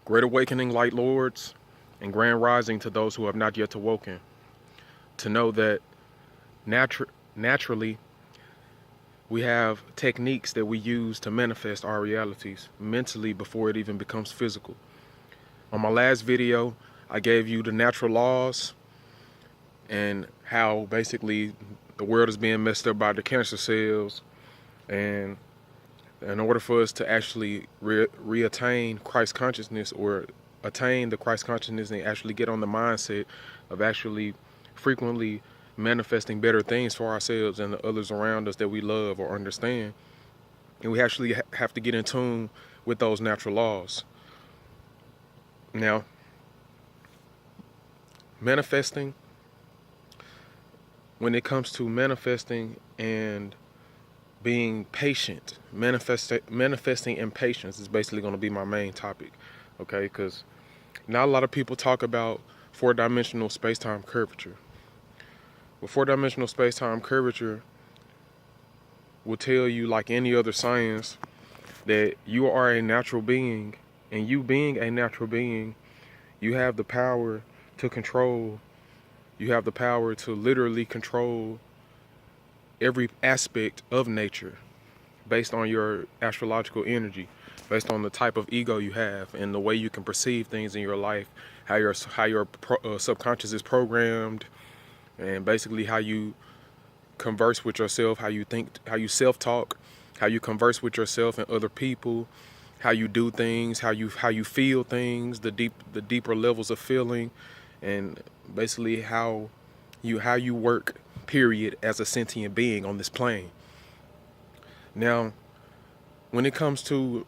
Great awakening, light lords, and grand rising to those who have not yet awoken. To know that naturally we have techniques that we use to manifest our realities mentally before it even becomes physical. On my last video, I gave you the natural laws and how basically the world is being messed up by the cancer cells, and in order for us to actually reattain Christ consciousness, or attain the Christ consciousness and actually get on the mindset of actually frequently manifesting better things for ourselves and the others around us that we love or understand, and we actually have to get in tune with those natural laws. Now, manifesting, when it comes to manifesting and being patient, manifesting in patience is basically going to be my main topic, okay? Because not a lot of people talk about four-dimensional space-time curvature. But four-dimensional space-time curvature will tell you, like any other science, that you are a natural being, and you being a natural being, you have the power to control, you have the power to literally control every aspect of nature based on your astrological energy, based on the type of ego you have and the way you can perceive things in your life, how your subconscious is programmed, and basically how you converse with yourself, how you think, how you self-talk, how you converse with yourself and other people, how you do things, how you feel things, the deeper levels of feeling, and basically how you work, period, as a sentient being on this plane. Now, when it comes to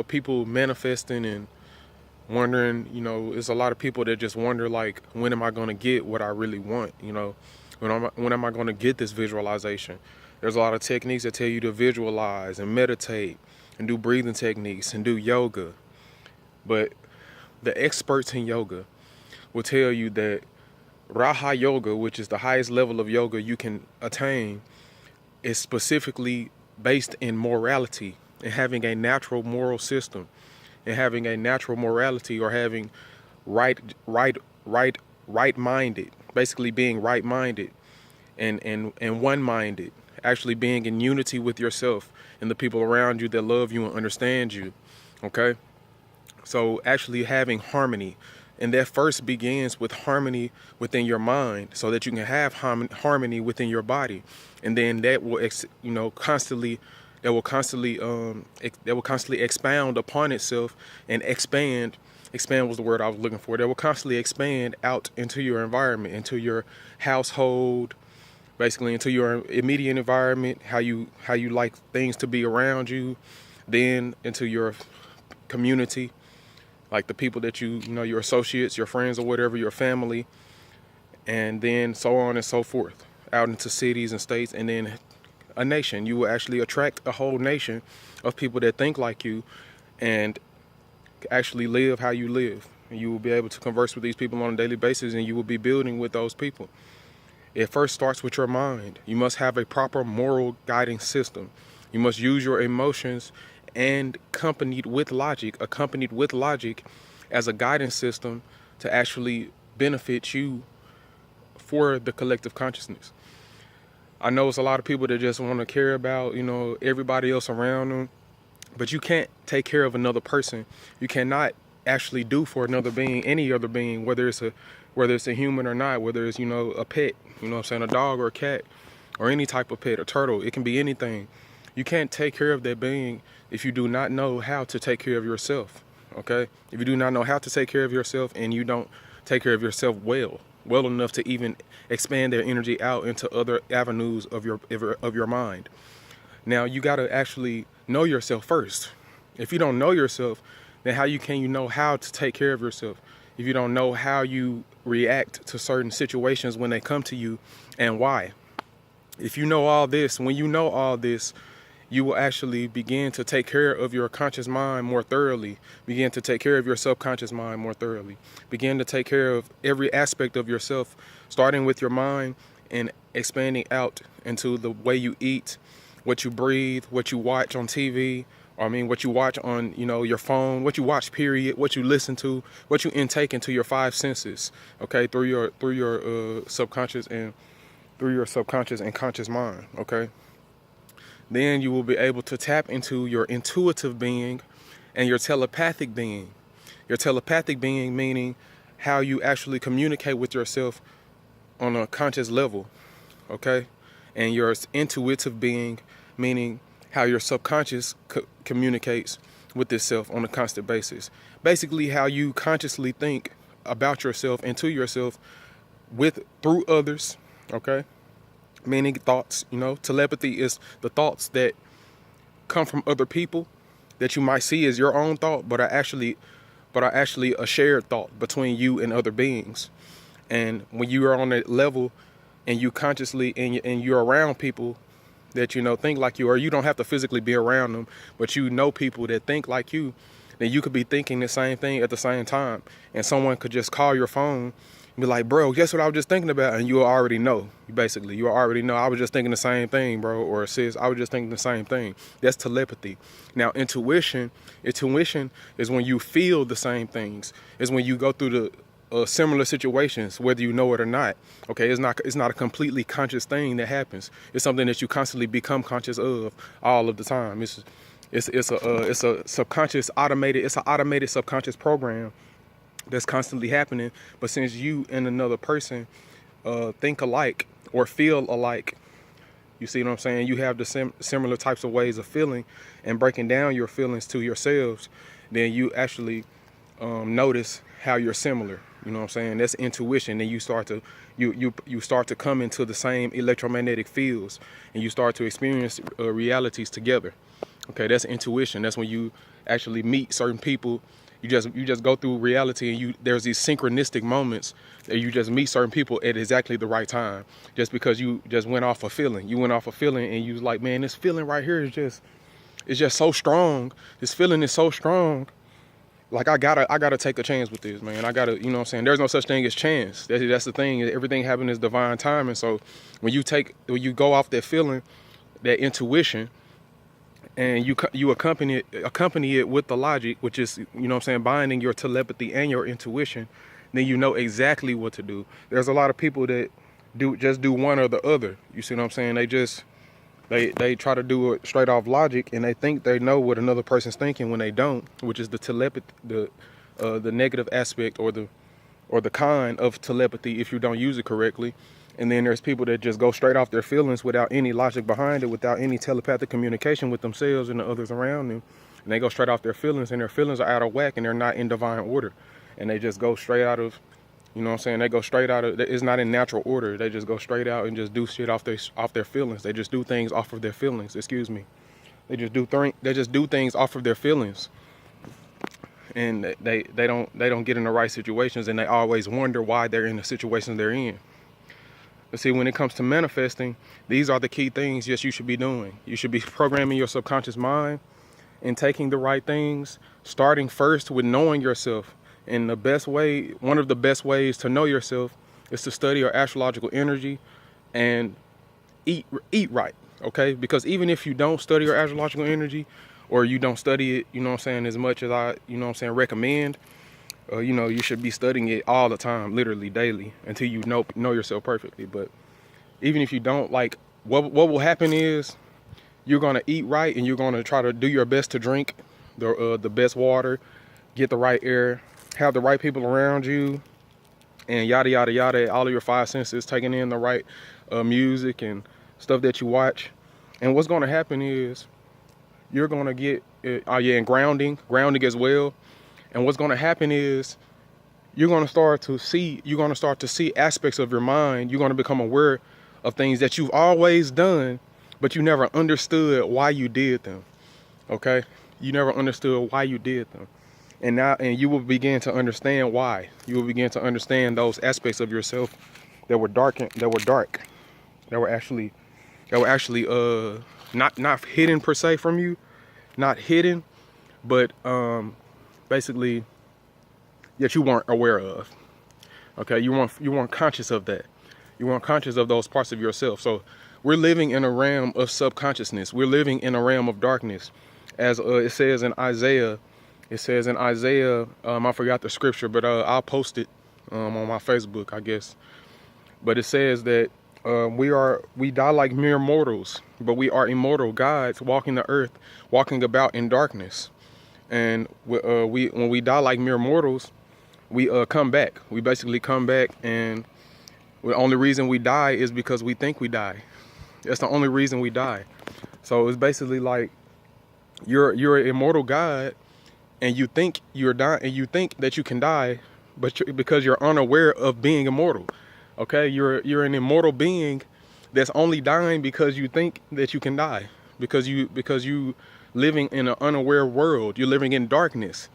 people manifesting and wondering, there's a lot of people that just wonder, like, when am I going to get what I really want? When am I going to get this visualization? There's a lot of techniques that tell you to visualize and meditate and do breathing techniques and do yoga. But the experts in yoga will tell you that Raha Yoga, which is the highest level of yoga you can attain, is specifically based in morality and having a natural moral system, and having a natural morality, or having right-minded, basically being right-minded and one-minded, actually being in unity with yourself and the people around you that love you and understand you, okay? So actually having harmony, and that first begins with harmony within your mind, so that you can have harmony within your body, and then that will constantly expound upon itself and expand. Expand was the word I was looking for. That will constantly expand out into your environment, into your household, basically into your immediate environment, how you like things to be around you, then into your community, like the people that your associates, your friends, or whatever, your family, and then so on and so forth, out into cities and states, and then a nation. You will actually attract a whole nation of people that think like you and actually live how you live. And you will be able to converse with these people on a daily basis, and you will be building with those people. It first starts with your mind. You must have a proper moral guiding system. You must use your emotions and accompanied with logic as a guidance system to actually benefit you for the collective consciousness. I know it's a lot of people that just want to care about, everybody else around them, but you can't take care of another person. You cannot actually do for another being, any other being, whether it's a human or not, whether it's, a pet, a dog or a cat, or any type of pet, a turtle. It can be anything. You can't take care of that being if you do not know how to take care of yourself, okay? If you do not know how to take care of yourself, and you don't take care of yourself well enough to even expand their energy out into other avenues of your mind. Now, you got to actually know yourself first. If you don't know yourself, then how can you know how to take care of yourself? If you don't know how you react to certain situations when they come to you, and why. If you know all this, when you know all this, you will actually begin to take care of your conscious mind more thoroughly, begin to take care of your subconscious mind more thoroughly, begin to take care of every aspect of yourself, starting with your mind and expanding out into the way you eat, what you breathe, what you watch on TV, I mean, what you watch on, your phone, what you watch, period, what you listen to, what you intake into your five senses, okay, through your subconscious and through your subconscious and conscious mind, okay? Then you will be able to tap into your intuitive being and your telepathic being. Your telepathic being meaning how you actually communicate with yourself on a conscious level, okay? And your intuitive being meaning how your subconscious communicates with itself on a constant basis. Basically, how you consciously think about yourself and to yourself through others, okay? Meaning thoughts, telepathy is the thoughts that come from other people that you might see as your own thought, but are actually a shared thought between you and other beings. And when you are on that level and you consciously and you're around people that think like you, or you don't have to physically be around them, but people that think like you, then you could be thinking the same thing at the same time. And someone could just call your phone and be like, bro, guess what I was just thinking about? And you already know. You already know, I was just thinking the same thing, bro. Or sis, I was just thinking the same thing. That's telepathy. Now, intuition is when you feel the same things. It's when you go through the similar situations, whether you know it or not. Okay, it's not a completely conscious thing that happens. It's something that you constantly become conscious of all of the time. It's a subconscious automated subconscious program that's constantly happening. But since you and another person think alike or feel alike, you see what I'm saying? You have the similar types of ways of feeling and breaking down your feelings to yourselves. Then you actually notice how you're similar. You know what I'm saying? That's intuition. Then you start to come into the same electromagnetic fields, and you start to experience realities together. Okay, that's intuition. That's when you actually meet certain people. You just go through reality, and there's these synchronistic moments that you just meet certain people at exactly the right time, just because you just went off a feeling. You went off a feeling, and you was like, man, this feeling right here is just so strong. This feeling is so strong. Like I gotta take a chance with this, man. I gotta, you know what I'm saying? There's no such thing as chance. That's the thing. Everything happening is divine timing. So when you go off that feeling, that intuition, and you accompany it with the logic, which is, you know what I'm saying, binding your telepathy and your intuition, then you know exactly what to do. There's a lot of people that do one or the other. You see what I'm saying? They try to do it straight off logic, and they think they know what another person's thinking when they don't, which is the telepathy, the negative aspect or the kind of telepathy if you don't use it correctly. And then there's people that just go straight off their feelings without any logic behind it, without any telepathic communication with themselves and the others around them. And they go straight off their feelings, and their feelings are out of whack, and they're not in divine order. And they just go straight out of, you know what I'm saying? They go straight out of, it's not in natural order. They just go straight out and just do shit off their feelings. They just do things off of their feelings, They just do things off of their feelings. And they don't get in the right situations, and they always wonder why they're in the situations they're in. But see, when it comes to manifesting, these are the key things, yes, you should be doing. You should be programming your subconscious mind and taking the right things, starting first with knowing yourself. And one of the best ways to know yourself is to study your astrological energy and eat right, okay? Because even if you don't study your astrological energy, or you don't study it, you know what I'm saying, as much as I, you know what I'm saying, recommend, you should be studying it all the time, literally daily, until you know yourself perfectly. But even if you don't, like, what will happen is you're gonna eat right, and you're gonna try to do your best to drink the best water, get the right air, have the right people around you, and yada yada yada. All of your five senses, taking in the right music and stuff that you watch. And what's gonna happen is you're gonna get and grounding as well. And what's going to happen is you're going to start to see aspects of your mind. You're going to become aware of things that you've always done, but you never understood why you did them. Okay? You never understood why you did them. And you will begin to understand why. You will begin to understand those aspects of yourself that were dark, that were actually not hidden per se from you, not hidden, but basically that you weren't aware of. Okay, you weren't conscious of that. You weren't conscious of those parts of yourself. So we're living in a realm of subconsciousness. We're living in a realm of darkness. as it says in Isaiah. It says in Isaiah, I forgot the scripture, but I'll post it on my Facebook, I guess. But it says that we die like mere mortals, but we are immortal gods walking the earth, walking about in darkness. And when we die like mere mortals, we come back. We basically come back, and the only reason we die is because we think we die. That's the only reason we die. So it's basically like you're an immortal god, and you think you're dying, and you think that you can die, but because you're unaware of being immortal. Okay, you're an immortal being that's only dying because you think that you can die, because you living in an unaware world. You're living in darkness.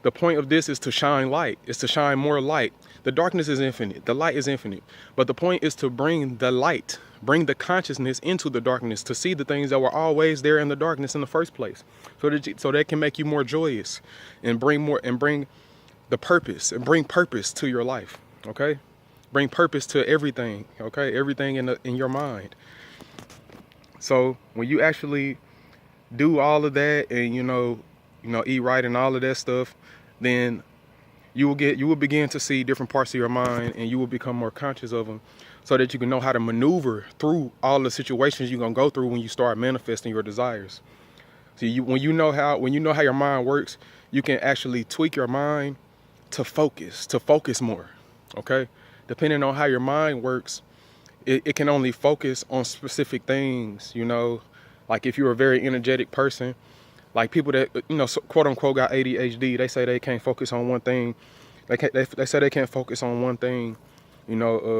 The point of this is to shine light. Is to shine more light. The darkness is infinite. The light is infinite. But the point is to bring the light, bring the consciousness into the darkness, to see the things that were always there in the darkness in the first place, so that can make you more joyous, and bring the purpose, and bring purpose to your life. Okay, bring purpose to everything. Okay, everything in your mind. So when you actually do all of that, and eat right and all of that stuff, then you will begin to see different parts of your mind, and you will become more conscious of them, so that you can know how to maneuver through all the situations you're gonna go through when you start manifesting your desires. So when you know how your mind works, you can actually tweak your mind to focus more. Okay, depending on how your mind works, it can only focus on specific things. Like if you're a very energetic person, like people that quote unquote got ADHD, they say they can't focus on one thing. They say they can't focus on one thing,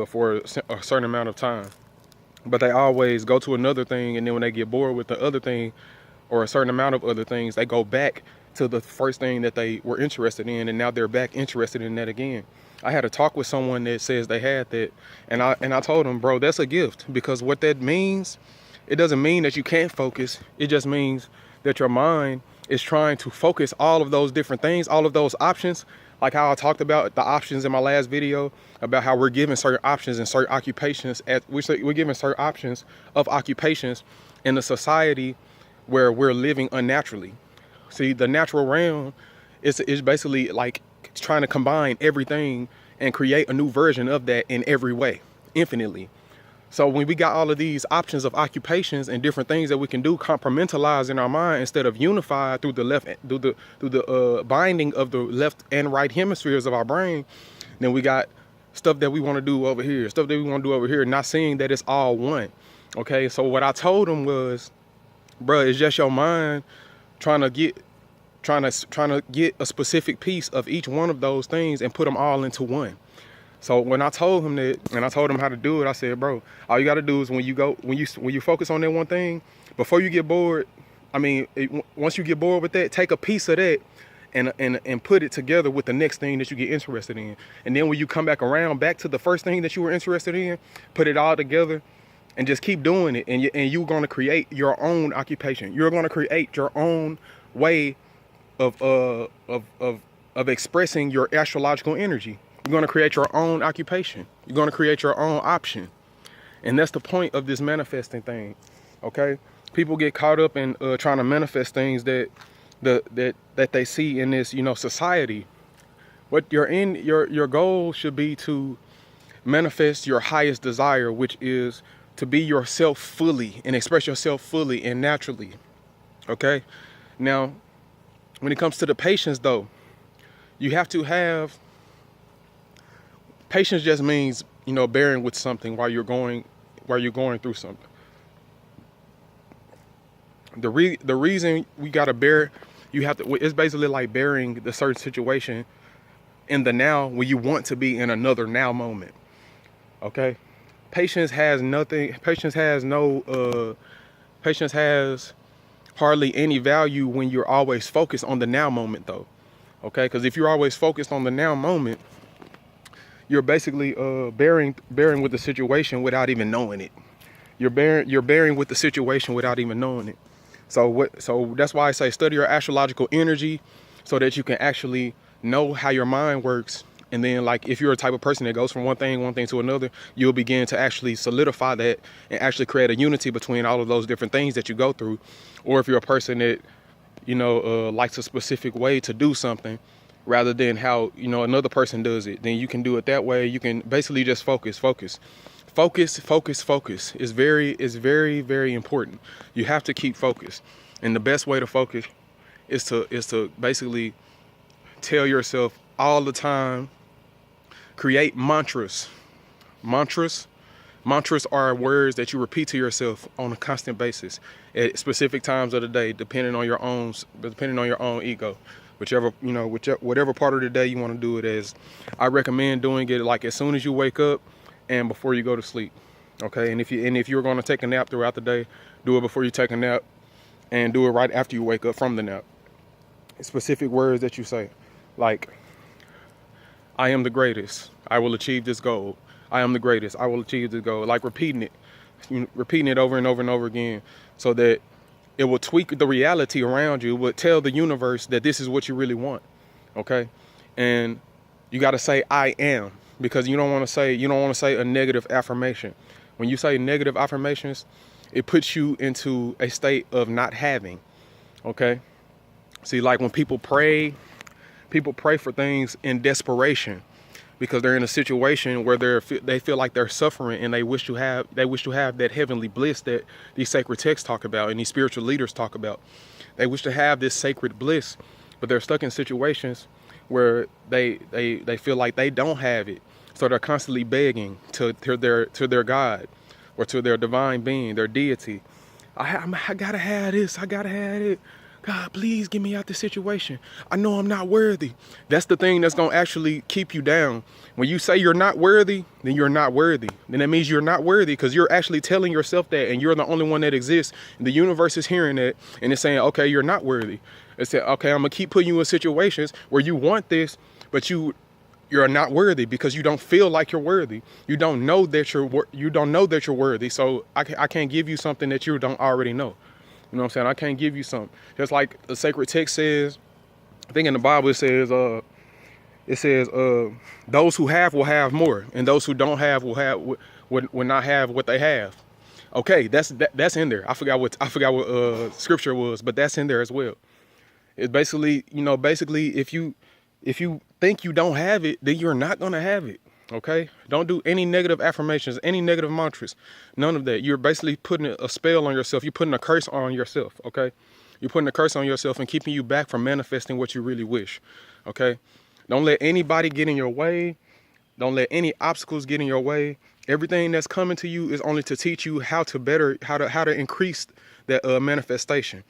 for a certain amount of time. But they always go to another thing, and then when they get bored with the other thing, or a certain amount of other things, they go back to the first thing that they were interested in, and now they're back interested in that again. I had a talk with someone that says they had that, and I told them, bro, that's a gift, because what that means, it doesn't mean that you can't focus. It just means that your mind is trying to focus all of those different things, all of those options, like how I talked about the options in my last video, about how we're given certain options and certain occupations. We're given certain options of occupations in a society where we're living unnaturally. See, the natural realm is basically like trying to combine everything and create a new version of that in every way, infinitely. So when we got all of these options of occupations and different things that we can do, compartmentalize in our mind instead of unified through the binding of the left and right hemispheres of our brain, then we got stuff that we want to do over here, stuff that we want to do over here, not seeing that it's all one. Okay, so what I told him was, bro, it's just your mind trying to get a specific piece of each one of those things and put them all into one. So when I told him that, and I told him how to do it, I said, bro, all you got to do is when you focus on that one thing, before you get bored, once you get bored with that, take a piece of that and put it together with the next thing that you get interested in. And then when you come back to the first thing that you were interested in, put it all together and just keep doing it. And you're going to create your own occupation. You're going to create your own way of expressing your astrological energy. You're going to create your own occupation. You're going to create your own option. And that's the point of this manifesting thing. Okay? People get caught up in trying to manifest things that they see in this, society. What your goal should be to manifest your highest desire, which is to be yourself fully and express yourself fully and naturally. Okay? Now, when it comes to the patience, though, you have to have patience. Just means, bearing with something while you're going through something. The reason we gotta bear, it's basically like bearing the certain situation in the now when you want to be in another now moment. Okay, patience has hardly any value when you're always focused on the now moment, though. Okay, because if you're always focused on the now moment, you're basically bearing with the situation without even knowing it. You're bearing with the situation without even knowing it. So that's why I say study your astrological energy, so that you can actually know how your mind works. And then, like, if you're a type of person that goes from one thing to another, you'll begin to actually solidify that and actually create a unity between all of those different things that you go through. Or if you're a person that likes a specific way to do something rather than how, another person does it, then you can do it that way. You can basically just focus. Is very, very important. You have to keep focused. And the best way to focus is to basically tell yourself all the time, create mantras. Mantras are words that you repeat to yourself on a constant basis at specific times of the day, depending on your own ego, whatever part of the day you want to do it as. I recommend doing it like as soon as you wake up and before you go to sleep. Okay, and if you're going to take a nap throughout the day, do it before you take a nap, and do it right after you wake up from the nap. Specific words that you say, like, I am the greatest, I will achieve this goal. I am the greatest, I will achieve this goal. Like repeating it over and over and over again, so that it will tweak the reality around you, will tell the universe that this is what you really want. Okay, and you got to say I am, because you don't want to say a negative affirmation. When you say negative affirmations, it puts you into a state of not having. Okay, see, like when people pray for things in desperation because they're in a situation where they feel like they're suffering, and they wish to have that heavenly bliss that these sacred texts talk about and these spiritual leaders talk about. They wish to have this sacred bliss, but they're stuck in situations where they feel like they don't have it. So they're constantly begging to their God or to their divine being, their deity. I gotta have this. I gotta have it. God, please get me out this situation. I know I'm not worthy. That's the thing that's going to actually keep you down. When you say you're not worthy, then you're not worthy. Then that means you're not worthy, because you're actually telling yourself that, and you're the only one that exists. And the universe is hearing that, and it's saying, okay, you're not worthy. It's saying, okay, I'm going to keep putting you in situations where you want this, but you're not worthy because you don't feel like you're worthy. You don't know that you're worthy. So I can't give you something that you don't already know. You know what I'm saying? I can't give you something. Just like the sacred text says, I think in the Bible it says, those who have will have more, and those who don't have will not have what they have. Okay, that's in there. I forgot what scripture was, but that's in there as well. It's basically if you think you don't have it, then you're not gonna have it. Okay, don't do any negative affirmations, any negative mantras, none of that. You're basically putting a spell on yourself. You're putting a curse on yourself. Okay, you're putting a curse on yourself and keeping you back from manifesting what you really wish. Okay, don't let anybody get in your way. Don't let any obstacles get in your way. Everything that's coming to you is only to teach you how to increase that manifestation.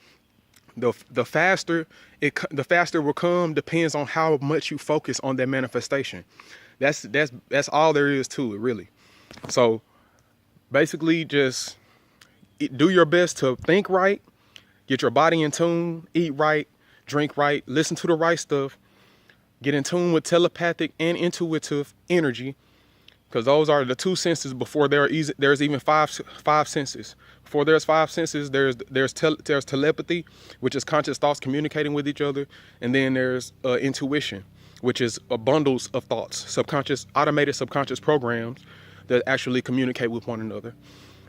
The faster it will come depends on how much you focus on that manifestation. That's all there is to it, really. So basically, just do your best to think right, get your body in tune, eat right, drink right, listen to the right stuff, get in tune with telepathic and intuitive energy, because those are the two senses before there's even five senses. Before there's five senses, there's telepathy, which is conscious thoughts communicating with each other, and then there's intuition, which is bundles of thoughts, automated subconscious programs that actually communicate with one another.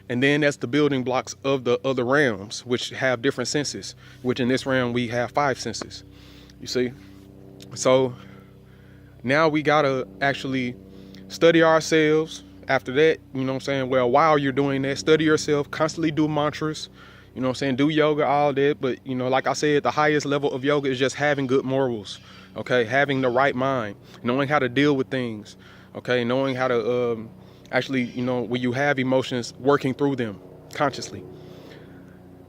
And then that's the building blocks of the other realms, which have different senses, which in this realm we have five senses, you see? So now we gotta actually study ourselves. After that, you know what I'm saying? Well, while you're doing that, study yourself, constantly do mantras, you know what I'm saying? Do yoga, all that. But, like I said, the highest level of yoga is just having good morals, okay? Having the right mind, knowing how to deal with things, okay? Knowing how to actually, when you have emotions, working through them consciously.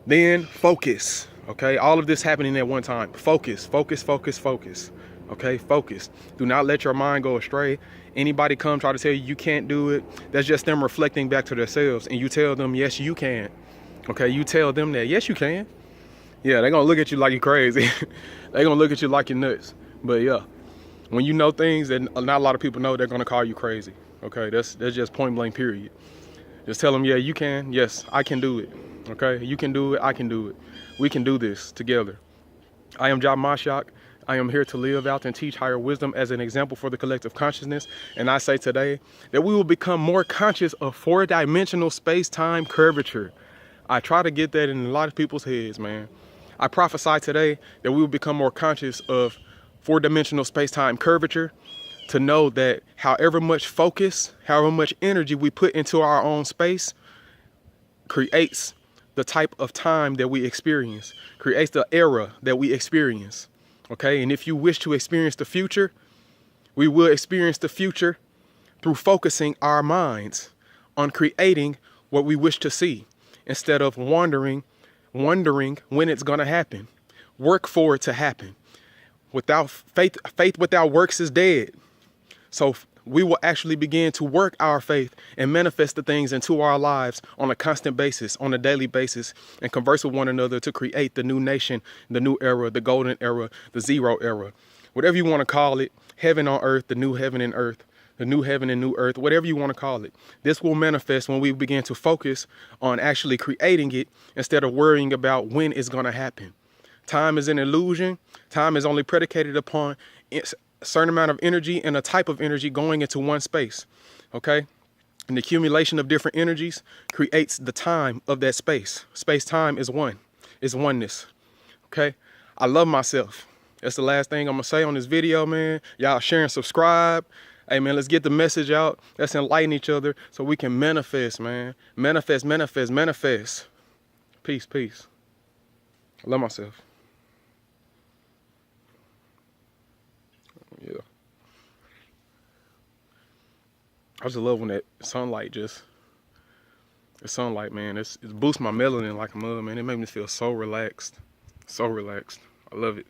Then focus, okay? All of this happening at one time. Focus. Okay, focus. Do not let your mind go astray. Anybody come try to tell you can't do it, that's just them reflecting back to themselves, and you tell them, yes, you can. Okay, you tell them that, yes, you can. Yeah, they're going to look at you like you're crazy. They're going to look at you like you're nuts. But yeah, when you know things that not a lot of people know, they're going to call you crazy. Okay, that's just point blank, period. Just tell them, yeah, you can. Yes, I can do it. Okay, you can do it. I can do it. We can do this together. I am Jah Mashiach. I am here to live out and teach higher wisdom as an example for the collective consciousness. And I say today that we will become more conscious of four-dimensional space-time curvature. I try to get that in a lot of people's heads, man. I prophesy today that we will become more conscious of four-dimensional space-time curvature, to know that however much focus, however much energy we put into our own space creates the type of time that we experience, creates the era that we experience. Okay, and if you wish to experience the future, we will experience the future through focusing our minds on creating what we wish to see, instead of wondering when it's going to happen. Work for it to happen. Without faith without works is dead. So we will actually begin to work our faith and manifest the things into our lives on a constant basis, on a daily basis, and converse with one another to create the new nation, the new era, the golden era, the zero era. Whatever you want to call it, heaven on earth, the new heaven and earth, the new heaven and new earth, whatever you want to call it. This will manifest when we begin to focus on actually creating it instead of worrying about when it's going to happen. Time is an illusion. Time is only predicated upon a certain amount of energy and a type of energy going into one space. Okay? And the accumulation of different energies creates the time of that space. Space-time is one. It's oneness. Okay? I love myself. That's the last thing I'm going to say on this video, man. Y'all share and subscribe. Hey, man, let's get the message out. Let's enlighten each other so we can manifest, man. Manifest, manifest, manifest. Peace, peace. I love myself. Yeah. I just love when that sunlight the sunlight, man, it boosts my melanin like a mother, man. It made me feel so relaxed. So relaxed. I love it.